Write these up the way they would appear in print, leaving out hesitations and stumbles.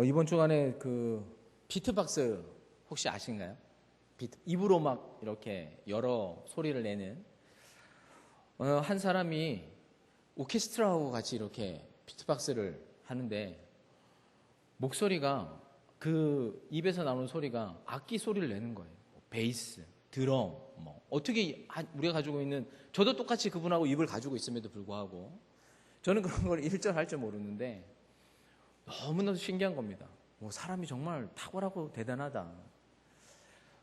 이번 주간에 비트박스 혹시 아신가요? 입으로 막 이렇게 여러 소리를 내는 한 사람이 오케스트라하고 같이 이렇게 비트박스를 하는데 목소리가 그 입에서 나오는 소리가 악기 소리를 내는 거예요. 베이스, 드럼, 어떻게 우리가 가지고 있는, 저도 똑같이 그분하고 입을 가지고 있음에도 불구하고 저는 그런 걸 일절할 줄 모르는데 너무나도 신기한 겁니다. 사람이 정말 탁월하고 대단하다.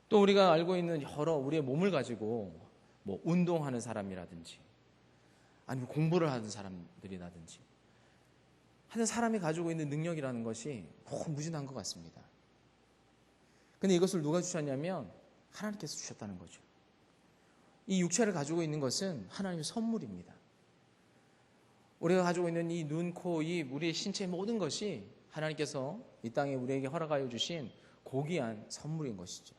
또 우리가 알고 있는 여러 우리의 몸을 가지고 운동하는 사람이라든지 아니면 공부를 하는 사람들이라든지 하는 사람이 가지고 있는 능력이라는 것이 너무 무진한 것 같습니다. 근데 이것을 누가 주셨냐면 하나님께서 주셨다는 거죠. 이 육체를 가지고 있는 것은 하나님의 선물입니다. 우리가 가지고 있는 이 눈, 코, 입, 우리의 신체의 모든 것이 하나님께서 이 땅에 우리에게 허락하여 주신 고귀한 선물인 것이죠.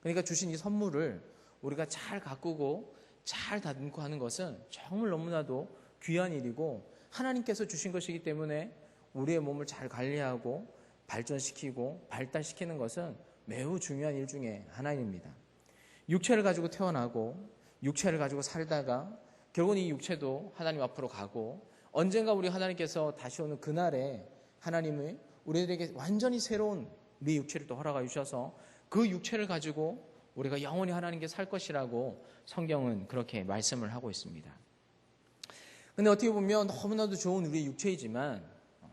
그러니까 주신 이 선물을 우리가 잘 가꾸고 잘 다듬고 하는 것은 정말 너무나도 귀한 일이고 하나님께서 주신 것이기 때문에 우리의 몸을 잘 관리하고 발전시키고 발달시키는 것은 매우 중요한 일 중에 하나입니다. 육체를 가지고 태어나고 육체를 가지고 살다가 결국은 이 육체도 하나님 앞으로 가고 언젠가 우리 하나님께서 다시 오는 그날에 하나님이 우리들에게 완전히 새로운 우리 육체를 또 허락하여 주셔서 그 육체를 가지고 우리가 영원히 하나님께 살 것이라고 성경은 그렇게 말씀을 하고 있습니다. 근데 어떻게 보면 너무나도 좋은 우리의 육체이지만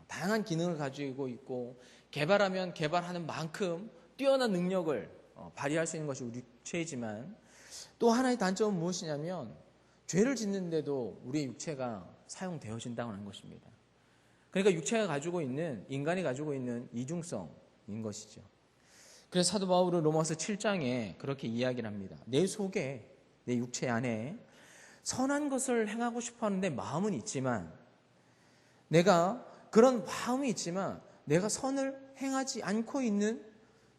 다양한 기능을 가지고 있고 개발하면 개발하는 만큼 뛰어난 능력을 발휘할 수 있는 것이 우리 육체이지만 또 하나의 단점은 무엇이냐면 죄를 짓는데도 우리의 육체가 사용되어진다고 하는 것입니다. 그러니까 육체가 가지고 있는, 인간이 가지고 있는 이중성인 것이죠. 그래서 사도 바울은 로마서 7장에 그렇게 이야기를 합니다. 내 속에, 내 육체 안에 선한 것을 행하고 싶어 하는데 마음은 있지만 내가 그런 마음이 있지만 내가 선을 행하지 않고 있는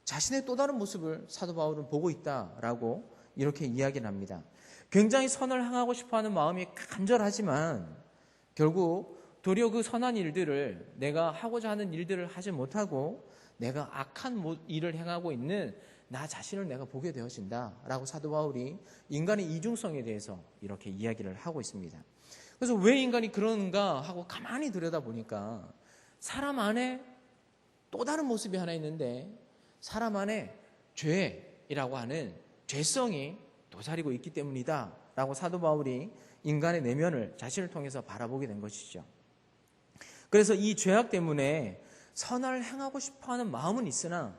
자신의 또 다른 모습을 사도 바울은 보고 있다라고 이렇게 이야기를 합니다. 굉장히 선을 행하고 싶어하는 마음이 간절하지만 결국 도리어 그 선한 일들을, 내가 하고자 하는 일들을 하지 못하고 내가 악한 일을 행하고 있는 나 자신을 내가 보게 되어진다라고 사도 바울이 인간의 이중성에 대해서 이렇게 이야기를 하고 있습니다. 그래서 왜 인간이 그런가 하고 가만히 들여다보니까 사람 안에 또 다른 모습이 하나 있는데 사람 안에 죄라고 하는 죄성이 도사리고 있기 때문이다 라고 사도 바울이 인간의 내면을 자신을 통해서 바라보게 된 것이죠. 그래서 이 죄악 때문에 선을 행하고 싶어하는 마음은 있으나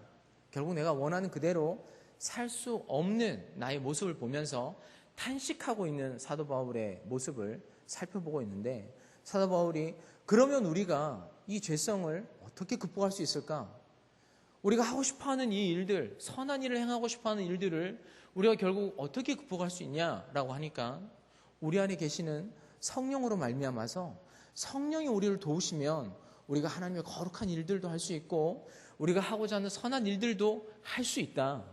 결국 내가 원하는 그대로 살 수 없는 나의 모습을 보면서 탄식하고 있는 사도 바울의 모습을 살펴보고 있는데 사도 바울이 그러면 우리가 이 죄성을 어떻게 극복할 수 있을까? 우리가 하고 싶어하는 이 일들, 선한 일을 행하고 싶어하는 일들을 우리가 결국 어떻게 극복할 수 있냐라고 하니까 우리 안에 계시는 성령으로 말미암아서 성령이 우리를 도우시면 우리가 하나님의 거룩한 일들도 할 수 있고 우리가 하고자 하는 선한 일들도 할 수 있다.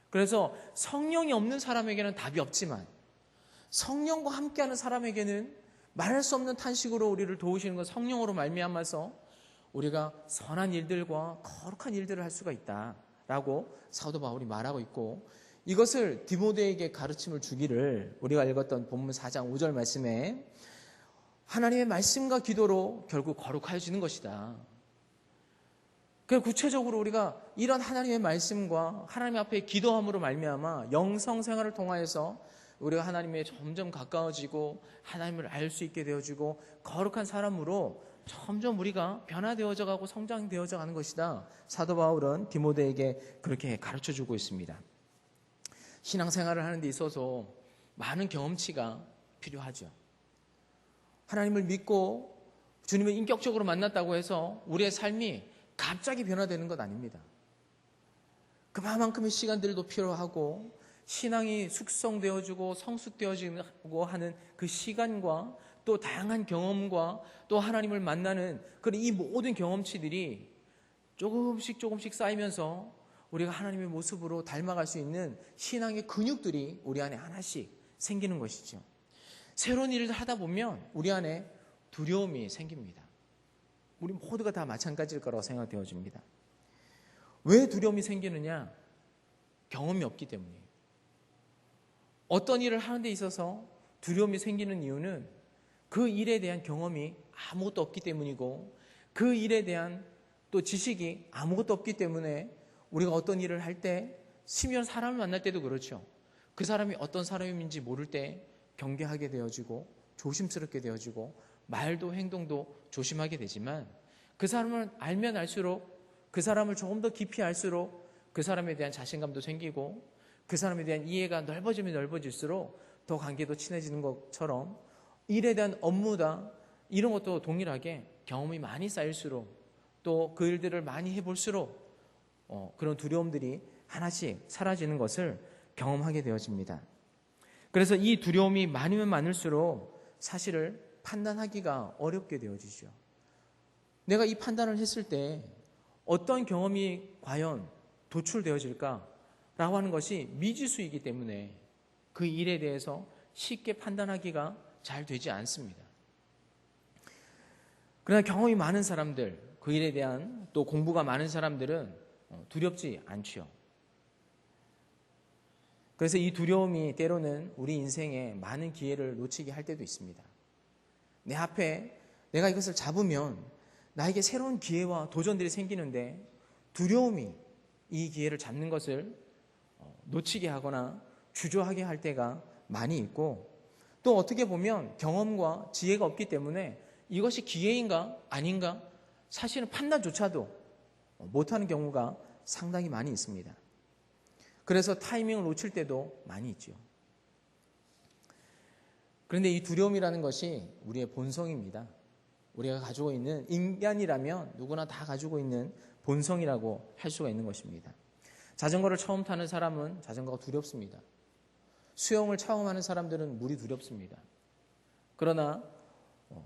그래서 성령이 없는 사람에게는 답이 없지만 성령과 함께하는 사람에게는 말할 수 없는 탄식으로 우리를 도우시는 것 성령으로 말미암아서 우리가 선한 일들과 거룩한 일들을 할 수가 있다라고 사도 바울이 말하고 있고 이것을 디모데에게 가르침을 주기를 우리가 읽었던 본문 4장 5절 말씀에 하나님의 말씀과 기도로 결국 거룩해지는 것이다. 그 구체적으로 우리가 이런 하나님의 말씀과 하나님 앞에 기도함으로 말미암아 영성 생활을 통하여서 우리가 하나님에 점점 가까워지고 하나님을 알 수 있게 되어지고 거룩한 사람으로 점점 우리가 변화되어져 가고 성장되어져 가는 것이다. 사도 바울은 디모데에게 그렇게 가르쳐주고 있습니다. 신앙생활을 하는 데 있어서 많은 경험치가 필요하죠. 하나님을 믿고 주님을 인격적으로 만났다고 해서 우리의 삶이 갑자기 변화되는 것 아닙니다. 그만큼의 시간들도 필요하고 신앙이 숙성되어지고 성숙되어지고 하는 그 시간과 또 다양한 경험과 또 하나님을 만나는 그런 이 모든 경험치들이 조금씩 쌓이면서 우리가 하나님의 모습으로 닮아갈 수 있는 신앙의 근육들이 우리 안에 하나씩 생기는 것이죠. 새로운 일을 하다 보면 우리 안에 두려움이 생깁니다. 우리 모두가 다 마찬가지일 거라고 생각되어집니다. 왜 두려움이 생기느냐? 경험이 없기 때문이에요. 어떤 일을 하는 데 있어서 두려움이 생기는 이유는 그 일에 대한 경험이 아무것도 없기 때문이고, 그 일에 대한 또 지식이 아무것도 없기 때문에 우리가 어떤 일을 할 때, 심지어 사람을 만날 때도 그렇죠. 그 사람이 어떤 사람인지 모를 때 경계하게 되어지고 조심스럽게 되어지고 말도 행동도 조심하게 되지만, 그 사람을 알면 알수록, 그 사람을 조금 더 깊이 알수록 그 사람에 대한 자신감도 생기고 그 사람에 대한 이해가 넓어지면 넓어질수록 더 관계도 친해지는 것처럼, 일에 대한 업무다 이런 것도 동일하게 경험이 많이 쌓일수록, 또 그 일들을 많이 해볼수록 그런 두려움들이 하나씩 사라지는 것을 경험하게 되어집니다. 그래서 이 두려움이 많으면 많을수록 사실을 판단하기가 어렵게 되어지죠. 내가 이 판단을 했을 때 어떤 경험이 과연 도출되어질까라고 하는 것이 미지수이기 때문에 그 일에 대해서 쉽게 판단하기가 잘 되지 않습니다. 그러나 경험이 많은 사람들, 그 일에 대한 또 공부가 많은 사람들은 두렵지 않죠. 그래서 이 두려움이 때로는 우리 인생에 많은 기회를 놓치게 할 때도 있습니다. 내 앞에 내가 이것을 잡으면 나에게 새로운 기회와 도전들이 생기는데, 두려움이 이 기회를 잡는 것을 놓치게 하거나 주저하게 할 때가 많이 있고, 또 어떻게 보면 경험과 지혜가 없기 때문에 이것이 기회인가 아닌가 사실은 판단조차도 못하는 경우가 상당히 많이 있습니다. 그래서 타이밍을 놓칠 때도 많이 있죠. 그런데 이 두려움이라는 것이 우리의 본성입니다. 우리가 가지고 있는, 인간이라면 누구나 다 가지고 있는 본성이라고 할 수가 있는 것입니다. 자전거를 처음 타는 사람은 자전거가 두렵습니다. 수영을 처음 하는 사람들은 물이 두렵습니다. 그러나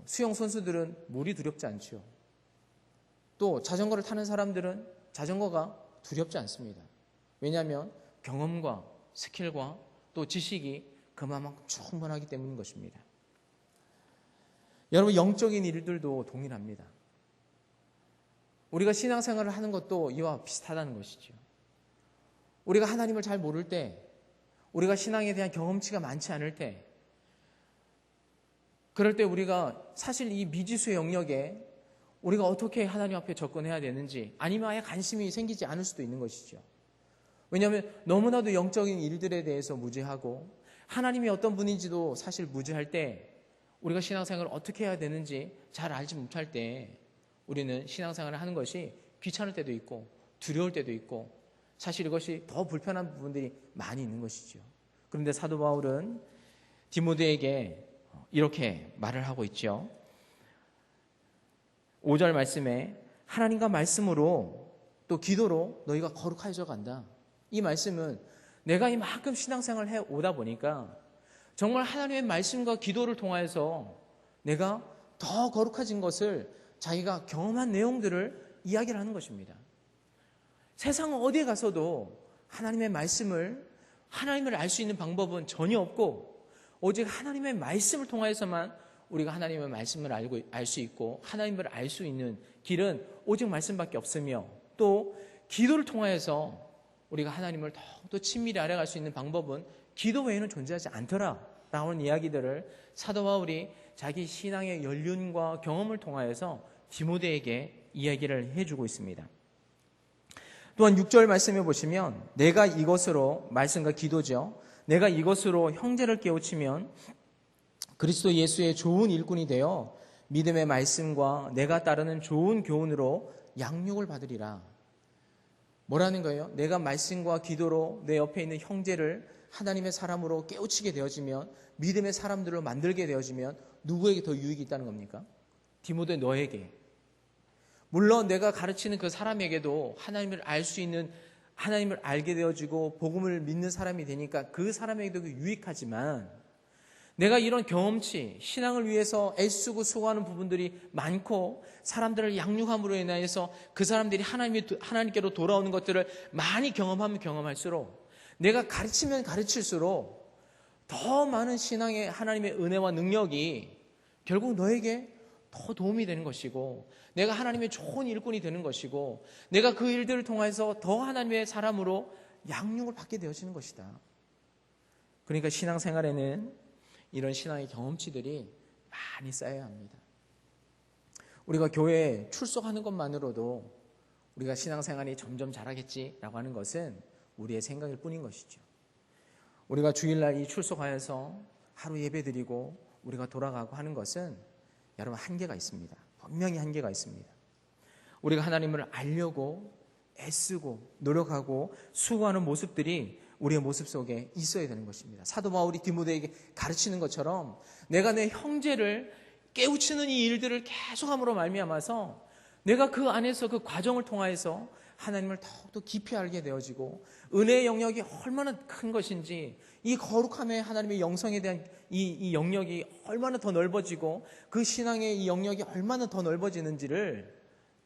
수영 선수들은 물이 두렵지 않죠. 또 자전거를 타는 사람들은 자전거가 두렵지 않습니다. 왜냐하면 경험과 스킬과 또 지식이 그만큼 충분하기 때문인 것입니다. 여러분, 영적인 일들도 동일합니다. 우리가 신앙생활을 하는 것도 이와 비슷하다는 것이죠. 우리가 하나님을 잘 모를 때, 우리가 신앙에 대한 경험치가 많지 않을 때, 그럴 때 우리가 사실 이 미지수의 영역에 우리가 어떻게 하나님 앞에 접근해야 되는지, 아니면 아예 관심이 생기지 않을 수도 있는 것이죠. 왜냐하면 너무나도 영적인 일들에 대해서 무지하고 하나님이 어떤 분인지도 사실 무지할 때, 우리가 신앙생활을 어떻게 해야 되는지 잘 알지 못할 때 우리는 신앙생활을 하는 것이 귀찮을 때도 있고 두려울 때도 있고, 사실 이것이 더 불편한 부분들이 많이 있는 것이죠. 그런데 사도 바울은 디모데에게 이렇게 말을 하고 있죠. 5절 말씀에 하나님과 말씀으로 또 기도로 너희가 거룩해져 간다. 이 말씀은 내가 이만큼 신앙생활을 해오다 보니까 정말 하나님의 말씀과 기도를 통하여서 내가 더 거룩해진 것을 자기가 경험한 내용들을 이야기를 하는 것입니다. 세상 어디에 가서도 하나님의 말씀을, 하나님을 알 수 있는 방법은 전혀 없고, 오직 하나님의 말씀을 통하여서만 우리가 하나님의 말씀을 알 수 있고, 하나님을 알 수 있는 길은 오직 말씀밖에 없으며, 또 기도를 통하여서 우리가 하나님을 더욱더 친밀히 알아갈 수 있는 방법은 기도 외에는 존재하지 않더라라고 하는 이야기들을 사도 바울이 자기 신앙의 연륜과 경험을 통하여서 디모데에게 이야기를 해주고 있습니다. 또한 6절 말씀해 보시면, 내가 이것으로, 말씀과 기도죠, 내가 이것으로 형제를 깨우치면 그리스도 예수의 좋은 일꾼이 되어 믿음의 말씀과 내가 따르는 좋은 교훈으로 양육을 받으리라. 뭐라는 거예요? 내가 말씀과 기도로 내 옆에 있는 형제를 하나님의 사람으로 깨우치게 되어지면, 믿음의 사람들로 만들게 되어지면 누구에게 더 유익이 있다는 겁니까? 디모데 너에게. 물론 내가 가르치는 그 사람에게도 하나님을 알 수 있는, 하나님을 알게 되어지고 복음을 믿는 사람이 되니까 그 사람에게도 유익하지만, 내가 이런 경험치, 신앙을 위해서 애쓰고 수고하는 부분들이 많고 사람들을 양육함으로 인하여서 그 사람들이 하나님께로 돌아오는 것들을 많이 경험하면 경험할수록, 내가 가르치면 가르칠수록 더 많은 신앙의 하나님의 은혜와 능력이 결국 너에게 더 도움이 되는 것이고, 내가 하나님의 좋은 일꾼이 되는 것이고 내가 그 일들을 통해서 더 하나님의 사람으로 양육을 받게 되어지는 것이다. 그러니까 신앙생활에는 이런 신앙의 경험치들이 많이 쌓여야 합니다. 우리가 교회에 출석하는 것만으로도 우리가 신앙생활이 점점 잘하겠지라고 하는 것은 우리의 생각일 뿐인 것이죠. 우리가 주일날 이 출석하여서 하루 예배드리고 우리가 돌아가고 하는 것은 여러분 한계가 있습니다. 분명히 한계가 있습니다. 우리가 하나님을 알려고 애쓰고 노력하고 수고하는 모습들이 우리의 모습 속에 있어야 되는 것입니다. 사도 바울이 디모데에게 가르치는 것처럼 내가 내 형제를 깨우치는 이 일들을 계속함으로 말미암아서 내가 그 안에서 그 과정을 통하여서 하나님을 더욱더 깊이 알게 되어지고 은혜의 영역이 얼마나 큰 것인지 이 거룩함의 하나님의 영성에 대한 이 영역이 얼마나 더 넓어지고 그 신앙의 이 영역이 얼마나 더 넓어지는지를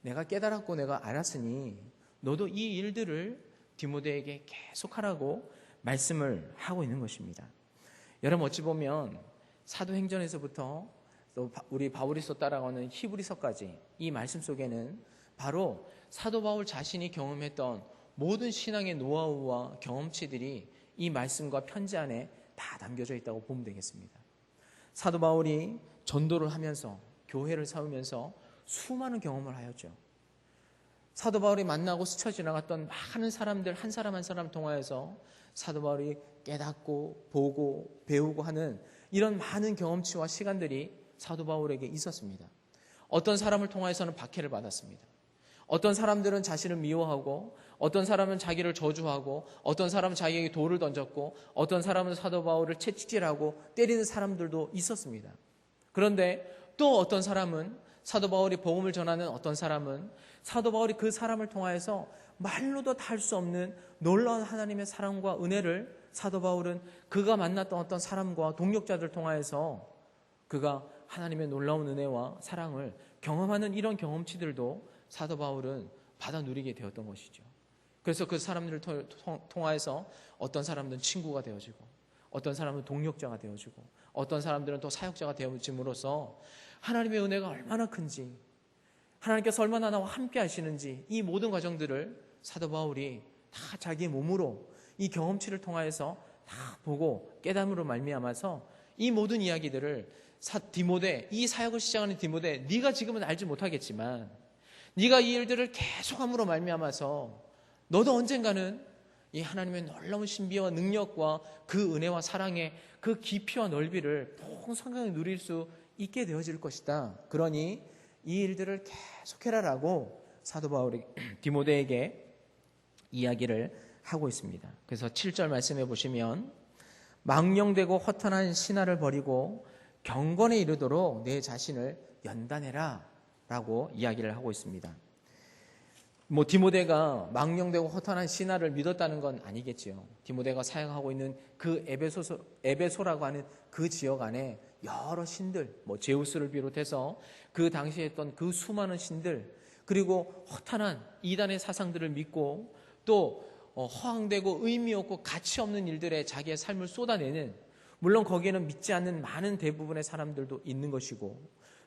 내가 깨달았고 내가 알았으니 너도 이 일들을 디모데에게 계속하라고 말씀을 하고 있는 것입니다. 여러분 어찌 보면 사도행전에서부터 또 우리 바울이서 따라가는 히브리서까지 이 말씀 속에는 바로 사도 바울 자신이 경험했던 모든 신앙의 노하우와 경험치들이 이 말씀과 편지 안에 다 담겨져 있다고 보면 되겠습니다. 사도 바울이 전도를 하면서 교회를 세우면서 수많은 경험을 하였죠. 사도 바울이 만나고 스쳐 지나갔던 많은 사람들 한 사람 한 사람 통하여서 사도 바울이 깨닫고 보고 배우고 하는 이런 많은 경험치와 시간들이 사도 바울에게 있었습니다. 어떤 사람을 통하여서는 박해를 받았습니다. 어떤 사람들은 자신을 미워하고 어떤 사람은 자기를 저주하고 어떤 사람은 자기에게 돌을 던졌고 어떤 사람은 사도 바울을 채찍질하고 때리는 사람들도 있었습니다. 그런데 또 어떤 사람은 사도 바울이 복음을 전하는 어떤 사람은 사도 바울이 그 사람을 통하여서 말로도 다 할 수 없는 놀라운 하나님의 사랑과 은혜를 사도 바울은 그가 만났던 어떤 사람과 동력자들 통하여서 그가 하나님의 놀라운 은혜와 사랑을 경험하는 이런 경험치들도 사도 바울은 받아 누리게 되었던 것이죠. 그래서 그 사람들을 통하여서 어떤 사람들은 친구가 되어지고 어떤 사람은 동력자가 되어지고 어떤 사람들은 또 사역자가 되어짐으로써 하나님의 은혜가 얼마나 큰지 하나님께서 얼마나 나와 함께 하시는지 이 모든 과정들을 사도 바울이 다 자기의 몸으로 이 경험치를 통하여서 다 보고 깨달음으로 말미암아서 이 모든 이야기들을 디모데, 이 사역을 시작하는 디모데, 네가 지금은 알지 못하겠지만 네가 이 일들을 계속함으로 말미암아서 너도 언젠가는 이 하나님의 놀라운 신비와 능력과 그 은혜와 사랑의 그 깊이와 넓이를 풍성하게 누릴 수 있게 되어질 것이다. 그러니 이 일들을 계속해라라고 사도 바울이 디모데에게 이야기를 하고 있습니다. 그래서 7절 말씀해 보시면 망령되고 허탄한 신화를 버리고 경건에 이르도록 내 자신을 연단해라 라고 이야기를 하고 있습니다. 디모데가 망령되고 허탄한 신화를 믿었다는 건 아니겠지요. 디모데가 사역하고 있는 그 에베소라고 하는 그 지역 안에 여러 신들, 제우스를 비롯해서 그 당시에 했던 그 수많은 신들, 그리고 허탄한 이단의 사상들을 믿고 또 허황되고 의미 없고 가치 없는 일들에 자기의 삶을 쏟아내는, 물론 거기에는 믿지 않는 많은 대부분의 사람들도 있는 것이고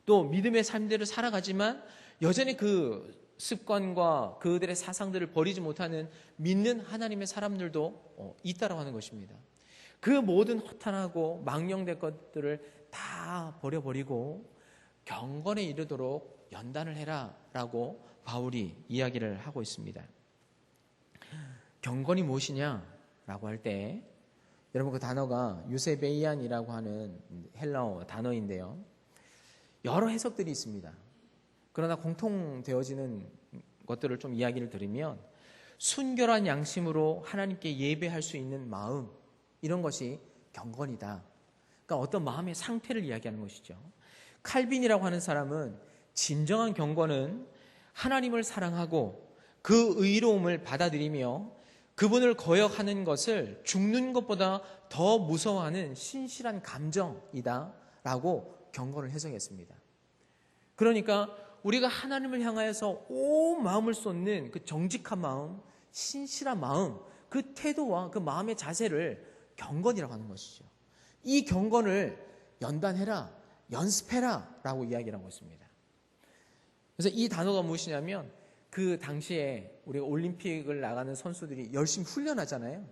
또 믿음의 삶들을 살아가지만 여전히 그 습관과 그들의 사상들을 버리지 못하는 믿는 하나님의 사람들도 있다라고 하는 것입니다. 그 모든 허탄하고 망령된 것들을 다 버려버리고 경건에 이르도록 연단을 해라 라고 바울이 이야기를 하고 있습니다. 경건이 무엇이냐라고 할 때 여러분 그 단어가 유세베이안이라고 하는 헬라어 단어인데요. 여러 해석들이 있습니다. 그러나 공통되어지는 것들을 좀 이야기를 드리면 순결한 양심으로 하나님께 예배할 수 있는 마음, 이런 것이 경건이다. 그러니까 어떤 마음의 상태를 이야기하는 것이죠. 칼빈이라고 하는 사람은 진정한 경건은 하나님을 사랑하고 그 의로움을 받아들이며 그분을 거역하는 것을 죽는 것보다 더 무서워하는 신실한 감정이다 라고 경건을 해석했습니다. 그러니까 우리가 하나님을 향하여서 온 마음을 쏟는 그 정직한 마음, 신실한 마음, 그 태도와 그 마음의 자세를 경건이라고 하는 것이죠. 이 경건을 연단해라, 연습해라 라고 이야기를 하고 있습니다. 그래서 이 단어가 무엇이냐면 그 당시에 우리가 올림픽을 나가는 선수들이 열심히 훈련하잖아요.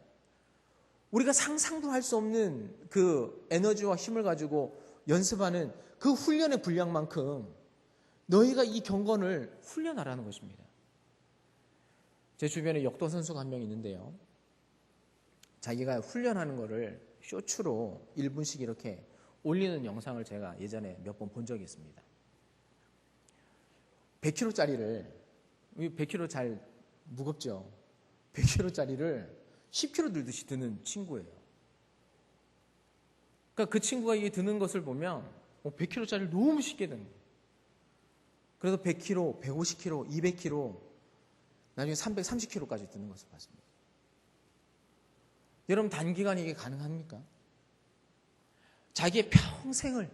우리가 상상도 할 수 없는 그 에너지와 힘을 가지고 연습하는 그 훈련의 분량만큼 너희가 이 경건을 훈련하라는 것입니다. 제 주변에 역도 선수가 한 명 있는데요. 자기가 훈련하는 거를 쇼츠로 1분씩 이렇게 올리는 영상을 제가 예전에 몇 번 본 적이 있습니다. 100kg짜리를 100kg 잘 무겁죠. 100kg짜리를 10kg 들듯이 드는 친구예요. 그러니까 그 친구가 이게 드는 것을 보면 100kg짜리를 너무 쉽게 드는 거예요. 그래서 100kg, 150kg, 200kg, 나중에 330kg까지 드는 것을 봤습니다. 여러분 단기간에 이게 가능합니까? 자기의 평생을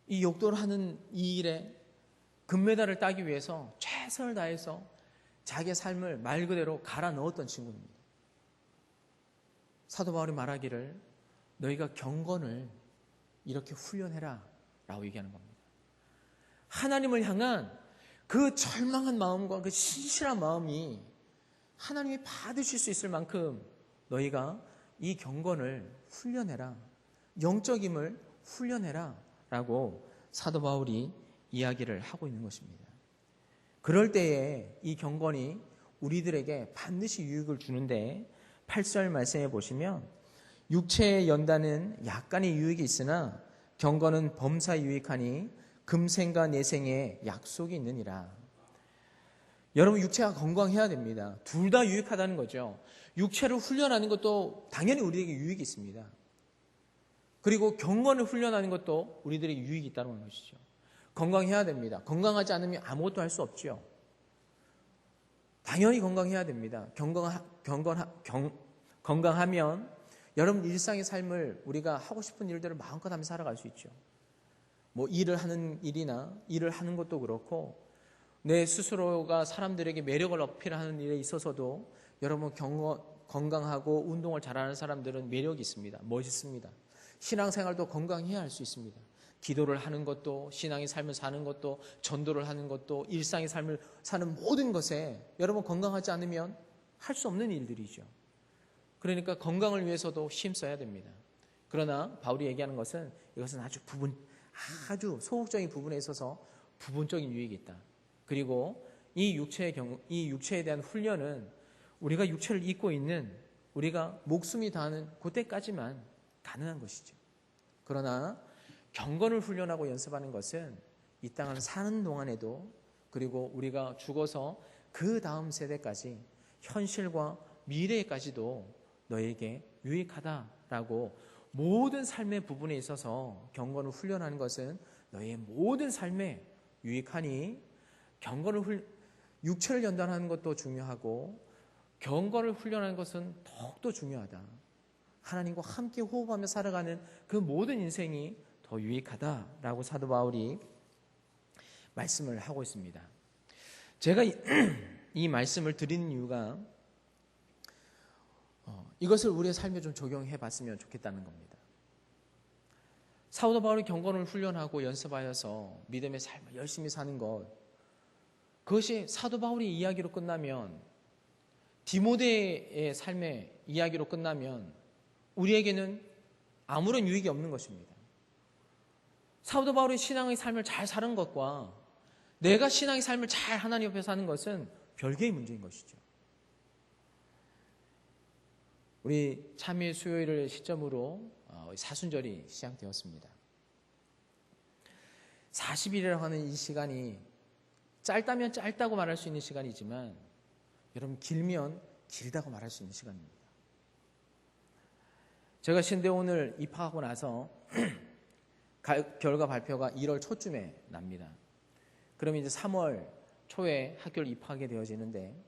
이 역도를 하는 이 일에 금메달을 따기 위해서 최선을 다해서 자기의 삶을 말 그대로 갈아 넣었던 친구입니다. 사도 바울이 말하기를 너희가 경건을 이렇게 훈련해라 라고 얘기하는 겁니다. 하나님을 향한 그 절망한 마음과 그 신실한 마음이 하나님이 받으실 수 있을 만큼 너희가 이 경건을 훈련해라, 영적임을 훈련해라 라고 사도 바울이 이야기를 하고 있는 것입니다. 그럴 때에 이 경건이 우리들에게 반드시 유익을 주는데 8절 말씀해 보시면 육체의 연단은 약간의 유익이 있으나 경건은 범사에 유익하니 금생과 내생에 약속이 있느니라. 여러분 육체가 건강해야 됩니다. 둘 다 유익하다는 거죠. 육체를 훈련하는 것도 당연히 우리에게 유익이 있습니다. 그리고 경건을 훈련하는 것도 우리들에게 유익이 있다는 것이죠. 건강해야 됩니다. 건강하지 않으면 아무것도 할 수 없죠. 당연히 건강해야 됩니다. 건강하면 여러분 일상의 삶을 우리가 하고 싶은 일들을 마음껏 하며 살아갈 수 있죠. 뭐 일을 하는 일이나 일을 하는 것도 그렇고 내 스스로가 사람들에게 매력을 어필하는 일에 있어서도 여러분 건강하고 운동을 잘하는 사람들은 매력이 있습니다. 멋있습니다. 신앙생활도 건강해야 할 수 있습니다. 기도를 하는 것도 신앙의 삶을 사는 것도 전도를 하는 것도 일상의 삶을 사는 모든 것에 여러분 건강하지 않으면 할 수 없는 일들이죠. 그러니까 건강을 위해서도 힘써야 됩니다. 그러나 바울이 얘기하는 것은 이것은 아주 소극적인 부분에 있어서 부분적인 유익이 있다. 그리고 이 육체에 대한 훈련은 우리가 육체를 입고 있는 우리가 목숨이 다하는 그때까지만 가능한 것이죠. 그러나 경건을 훈련하고 연습하는 것은 이 땅을 사는 동안에도 그리고 우리가 죽어서 그 다음 세대까지 현실과 미래까지도 너에게 유익하다라고 모든 삶의 부분에 있어서 경건을 훈련하는 것은 너의 모든 삶에 유익하니 육체를 연단하는 것도 중요하고 경건을 훈련하는 것은 더욱더 중요하다. 하나님과 함께 호흡하며 살아가는 그 모든 인생이 더 유익하다라고 사도 바울이 말씀을 하고 있습니다. 제가 이 말씀을 드리는 이유가 이것을 우리의 삶에 좀 적용해 봤으면 좋겠다는 겁니다. 사도 바울이 경건을 훈련하고 연습하여서 믿음의 삶을 열심히 사는 것, 그것이 사도 바울의 이야기로 끝나면, 디모데의 삶의 이야기로 끝나면 우리에게는 아무런 유익이 없는 것입니다. 사도 바울의 신앙의 삶을 잘 사는 것과 내가 신앙의 삶을 잘 하나님 옆에 사는 것은 별개의 문제인 것이죠. 우리 참회 수요일을 시점으로 사순절이 시작되었습니다. 40일이라고 하는 이 시간이 짧다면 짧다고 말할 수 있는 시간이지만 여러분 길면 길다고 말할 수 있는 시간입니다. 제가 신대원을 입학하고 나서 결과 발표가 1월 초쯤에 납니다. 그러면 이제 3월 초에 학교를 입학하게 되어지는데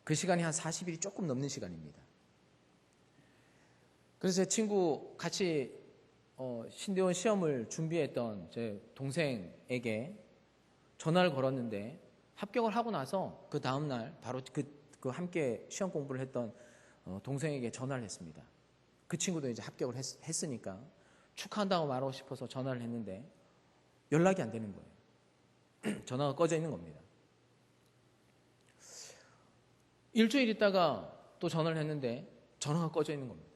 그 시간이 한 40일이 조금 넘는 시간입니다. 그래서 제 친구 같이 신대원 시험을 준비했던 제 동생에게 전화를 걸었는데 합격을 하고 나서 그 다음날 바로 그 함께 시험 공부를 했던 동생에게 전화를 했습니다. 그 친구도 이제 합격을 했으니까 축하한다고 말하고 싶어서 전화를 했는데 연락이 안 되는 거예요. 전화가 꺼져 있는 겁니다. 일주일 있다가 또 전화를 했는데 전화가 꺼져 있는 겁니다.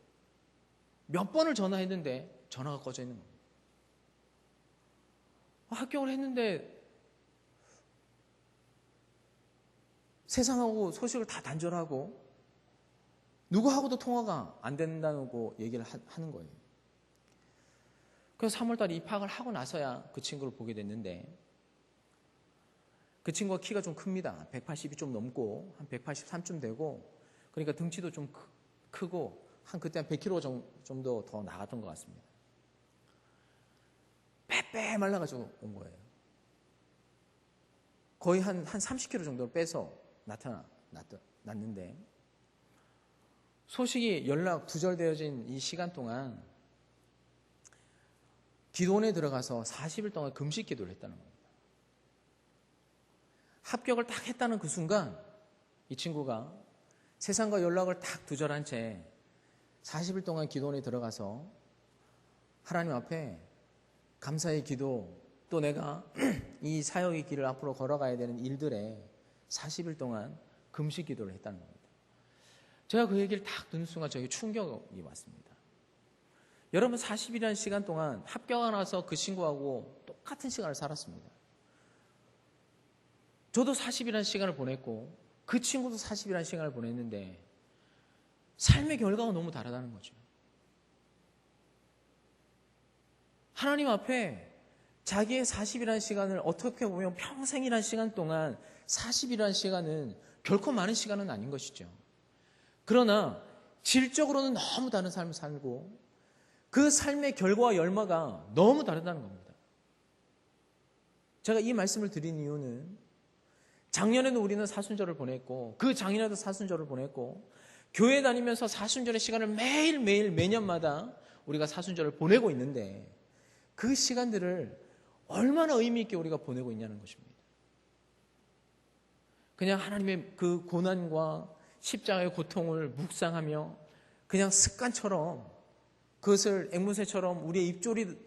몇 번을 전화했는데 전화가 꺼져 있는 겁니다. 합격을 했는데 세상하고 소식을 다 단절하고 누구하고도 통화가 안 된다고 얘기를 하는 거예요. 그래서 3월달에 입학을 하고 나서야 그 친구를 보게 됐는데 그 친구가 키가 좀 큽니다. 180이 좀 넘고 한 183쯤 되고 그러니까 등치도 좀 크고 그때 한 100kg 정도 더 나갔던 것 같습니다. 빼빼 말라가지고 온 거예요. 거의 한 30kg 정도 빼서 나타났는데 소식이 연락 두절되어진 이 시간 동안 기도원에 들어가서 40일 동안 금식 기도를 했다는 겁니다. 합격을 딱 했다는 그 순간 이 친구가 세상과 연락을 딱 두절한 채 40일 동안 기도원에 들어가서 하나님 앞에 감사의 기도, 또 내가 이 사역의 길을 앞으로 걸어가야 되는 일들에 40일 동안 금식 기도를 했다는 겁니다. 제가 그 얘기를 딱 듣는 순간 저에게 충격이 왔습니다. 여러분 40일이라는 시간 동안 합격하고 나서 그 친구하고 똑같은 시간을 살았습니다. 저도 40일이라는 시간을 보냈고 그 친구도 40일이라는 시간을 보냈는데 삶의 결과가 너무 다르다는 거죠. 하나님 앞에 자기의 40일이라는 시간을 어떻게 보면 평생이라는 시간 동안 40일이라는 시간은 결코 많은 시간은 아닌 것이죠. 그러나 질적으로는 너무 다른 삶을 살고 그 삶의 결과와 열마가 너무 다르다는 겁니다. 제가 이 말씀을 드린 이유는 작년에도 우리는 사순절을 보냈고 그 작년에도 사순절을 보냈고 교회 다니면서 사순절의 시간을 매일매일 매년마다 우리가 사순절을 보내고 있는데 그 시간들을 얼마나 의미 있게 우리가 보내고 있냐는 것입니다. 그냥 하나님의 그 고난과 십자가의 고통을 묵상하며 그냥 습관처럼 그것을 앵무새처럼 우리의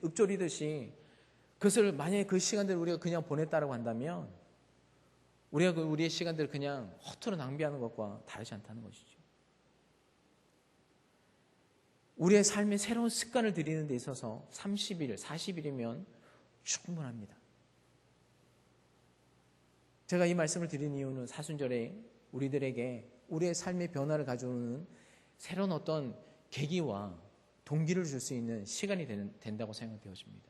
읊조리듯이 그것을 만약에 그 시간들을 우리가 그냥 보냈다고 한다면 우리가 우리의 시간들을 그냥 허투루 낭비하는 것과 다르지 않다는 것이죠. 우리의 삶의 새로운 습관을 들이는 데 있어서 30일, 40일이면 충분합니다. 제가 이 말씀을 드린 이유는 사순절에 우리들에게 우리의 삶의 변화를 가져오는 새로운 어떤 계기와 동기를 줄 수 있는 시간이 된다고 생각되어집니다.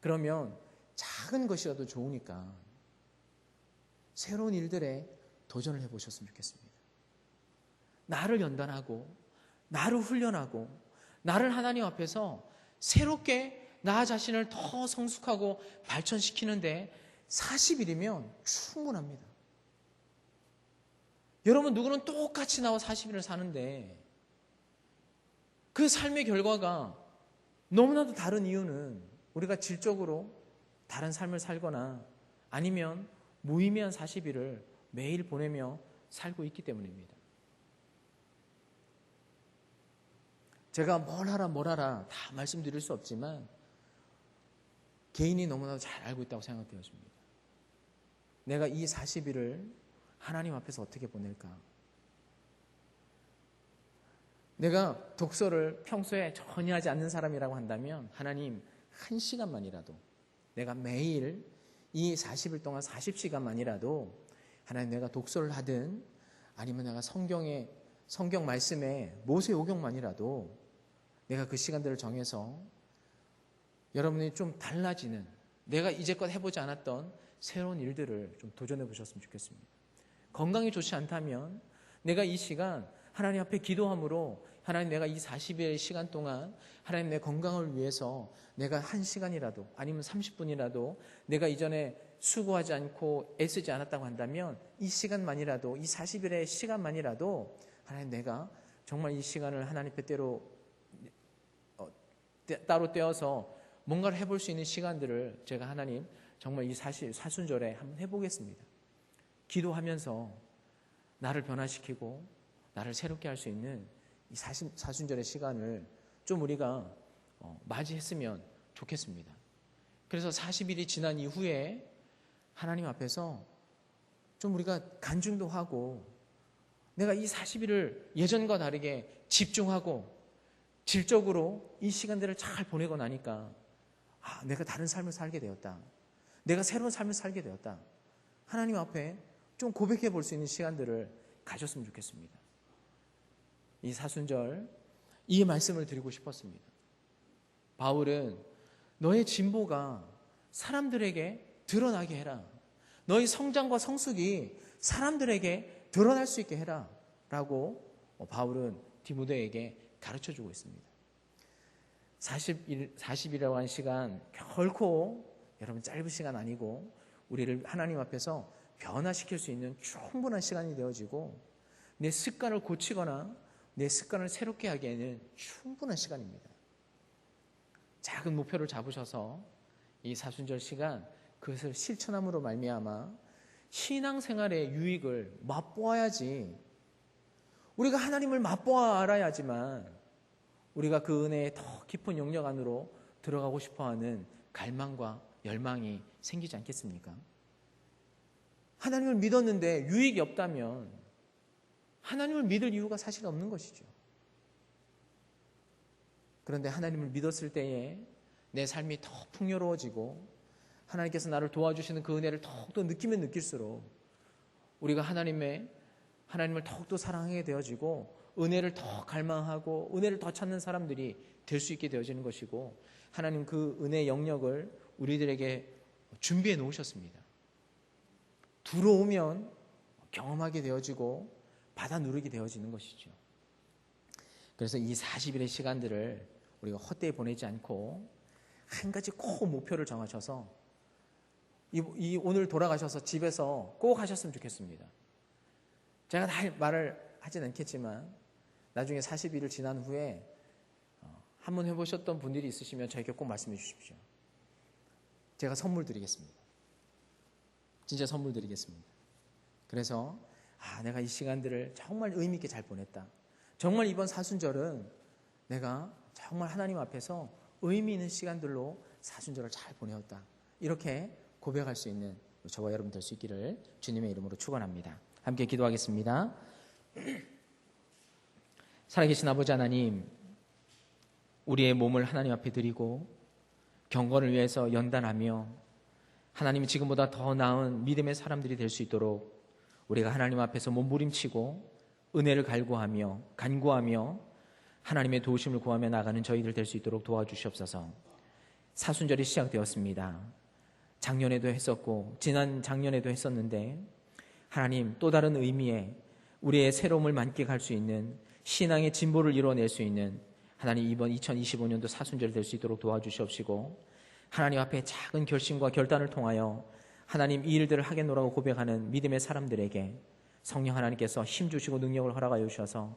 그러면 작은 것이라도 좋으니까 새로운 일들에 도전을 해보셨으면 좋겠습니다. 나를 연단하고 나를 훈련하고 나를 하나님 앞에서 새롭게 나 자신을 더 성숙하고 발전시키는데 40일이면 충분합니다. 여러분 누구는 똑같이 나와 40일을 사는데 그 삶의 결과가 너무나도 다른 이유는 우리가 질적으로 다른 삶을 살거나 아니면 무의미한 40일을 매일 보내며 살고 있기 때문입니다. 제가 뭘 하라 다 말씀드릴 수 없지만 개인이 너무나도 잘 알고 있다고 생각되어집니다. 내가 이 40일을 하나님 앞에서 어떻게 보낼까? 내가 독서를 평소에 전혀 하지 않는 사람이라고 한다면 하나님 1시간만이라도 내가 매일 이 40일 동안 40시간만이라도 하나님 내가 독서를 하든 아니면 내가 성경 말씀에 모세오경만이라도 내가 그 시간들을 정해서 여러분이 좀 달라지는 내가 이제껏 해보지 않았던 새로운 일들을 좀 도전해 보셨으면 좋겠습니다. 건강이 좋지 않다면 내가 이 시간 하나님 앞에 기도함으로 하나님 내가 이 40일의 시간 동안 하나님 내 건강을 위해서 내가 1시간이라도 아니면 30분이라도 내가 이전에 수고하지 않고 애쓰지 않았다고 한다면 이 시간만이라도 이 40일의 시간만이라도 하나님 내가 정말 이 시간을 하나님 뜻대로 따로 떼어서 뭔가를 해볼 수 있는 시간들을 제가 하나님 정말 이 사순절에 한번 해보겠습니다. 기도하면서 나를 변화시키고 나를 새롭게 할 수 있는 이 사순절의 시간을 좀 우리가 맞이했으면 좋겠습니다. 그래서 40일이 지난 이후에 하나님 앞에서 좀 우리가 간증도 하고, 내가 이 40일을 예전과 다르게 집중하고 질적으로 이 시간들을 잘 보내고 나니까 내가 다른 삶을 살게 되었다. 내가 새로운 삶을 살게 되었다. 하나님 앞에 좀 고백해 볼 수 있는 시간들을 가졌으면 좋겠습니다. 이 사순절 이 말씀을 드리고 싶었습니다. 바울은 너의 진보가 사람들에게 드러나게 해라. 너의 성장과 성숙이 사람들에게 드러날 수 있게 해라. 라고 바울은 디모데에게 가르쳐주고 있습니다. 40일이라고 하는 시간 결코 여러분 짧은 시간 아니고 우리를 하나님 앞에서 변화시킬 수 있는 충분한 시간이 되어지고 내 습관을 고치거나 내 습관을 새롭게 하기에는 충분한 시간입니다. 작은 목표를 잡으셔서 이 사순절 시간 그것을 실천함으로 말미암아 신앙생활의 유익을 맛보아야지. 우리가 하나님을 맛보아 알아야지만 우리가 그 은혜의 더 깊은 영역 안으로 들어가고 싶어하는 갈망과 열망이 생기지 않겠습니까? 하나님을 믿었는데 유익이 없다면 하나님을 믿을 이유가 사실 없는 것이죠. 그런데 하나님을 믿었을 때에 내 삶이 더 풍요로워지고 하나님께서 나를 도와주시는 그 은혜를 더욱더 느끼면 느낄수록 우리가 하나님을 더욱더 사랑하게 되어지고 은혜를 더 갈망하고 은혜를 더 찾는 사람들이 될 수 있게 되어지는 것이고, 하나님 그 은혜의 영역을 우리들에게 준비해 놓으셨습니다. 들어오면 경험하게 되어지고 받아 누르게 되어지는 것이죠. 그래서 이 40일의 시간들을 우리가 헛되이 보내지 않고 한 가지 꼭 목표를 정하셔서 오늘 돌아가셔서 집에서 꼭 하셨으면 좋겠습니다. 제가 다 말을 하진 않겠지만 나중에 40일을 지난 후에 한번 해보셨던 분들이 있으시면 저에게 꼭 말씀해 주십시오. 제가 선물 드리겠습니다. 진짜 선물 드리겠습니다. 그래서 내가 이 시간들을 정말 의미 있게 잘 보냈다. 정말 이번 사순절은 내가 정말 하나님 앞에서 의미 있는 시간들로 사순절을 잘 보내었다. 이렇게 고백할 수 있는 저와 여러분 될 수 있기를 주님의 이름으로 축원합니다. 함께 기도하겠습니다. 살아계신 아버지 하나님, 우리의 몸을 하나님 앞에 드리고 경건을 위해서 연단하며 하나님이 지금보다 더 나은 믿음의 사람들이 될 수 있도록 우리가 하나님 앞에서 몸부림치고 은혜를 간구하며 하나님의 도우심을 구하며 나가는 저희들 될 수 있도록 도와주시옵소서. 사순절이 시작되었습니다. 작년에도 했었고 지난 작년에도 했었는데 하나님 또 다른 의미의 우리의 새로움을 만끽할 수 있는 신앙의 진보를 이루어낼 수 있는 하나님 이번 2025년도 사순절이 될 수 있도록 도와주시옵시고, 하나님 앞에 작은 결심과 결단을 통하여 하나님 이 일들을 하겠노라고 고백하는 믿음의 사람들에게 성령 하나님께서 힘주시고 능력을 허락하여 주셔서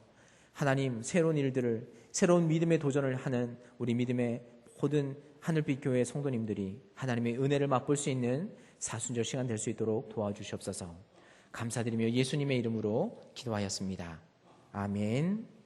하나님 새로운 일들을, 새로운 믿음의 도전을 하는 우리 믿음의 모든 하늘빛 교회 성도님들이 하나님의 은혜를 맛볼 수 있는 사순절 시간 될 수 있도록 도와주시옵소서. 감사드리며 예수님의 이름으로 기도하였습니다. 아멘.